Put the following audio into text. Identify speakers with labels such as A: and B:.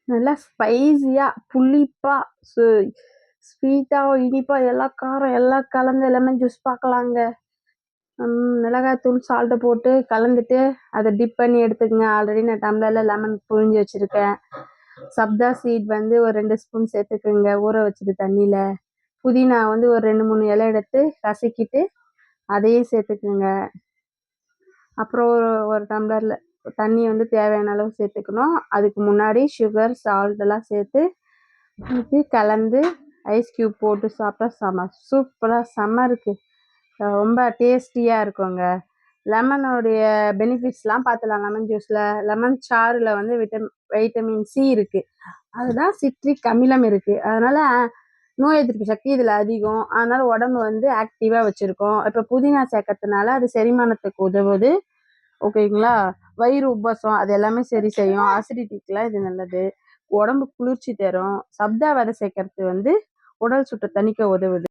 A: நல்லா ஸ்பைசியா புளிப்பா ஸ்வீட்டா இனிப்பா எல்லா காரம் எல்லாம் கலந்து லெமன் ஜூஸ் பார்க்கலாங்க. மிளகாய்த்தூள் சால்ட்டை போட்டு கலந்துட்டு அதை டிப் பண்ணி எடுத்துக்கங்க. ஆல்ரெடி நான் டம்ளரில் லெமன் புழிஞ்சு வச்சுருக்கேன். சப்தா சீட் வந்து ஒரு 2 ஸ்பூன் சேர்த்துக்குங்க ஊற வச்சுட்டு தண்ணியில். புதினா வந்து ஒரு 2-3 இலை எடுத்து கசக்கிட்டு அதையும் சேர்த்துக்குங்க. அப்புறம் ஒரு டம்ளரில் தண்ணி வந்து தேவையான அளவு சேர்த்துக்கணும். அதுக்கு முன்னாடி சுகர் சால்ட் எல்லாம் சேர்த்து ஊற்றி கலந்து ஐஸ் க்யூப் போட்டு சாப்பிட்டா சூப்பராக செம்ம இருக்குது. ரொம்ப டேஸ்டியாக இருக்குங்க. லெமனுடைய பெனிஃபிட்ஸ்லாம் பார்த்துலாம். லெமன் ஜூஸில் லெமன் சாறில் வந்து வைட்டமின் சி இருக்குது. அதுதான் சிட்ரிக் அமிலம் இருக்குது. அதனால் நோய் எதிர்ப்பு சக்தி இதில் அதிகம். அதனால் உடம்பு வந்து ஆக்டிவாக வச்சுருக்கோம். இப்போ புதினா சேர்க்கறதுனால அது செரிமானத்துக்கு உதவுது. ஓகேங்களா? வயிறு உப்பசம் அது எல்லாமே சரி செய்யும். அசிடிட்டிக்கெலாம் இது நல்லது. உடம்பு குளிர்ச்சி தரும். சப்தா விதை சேர்க்கறது வந்து உடல் சுட்டை தணிக்க உதவுது.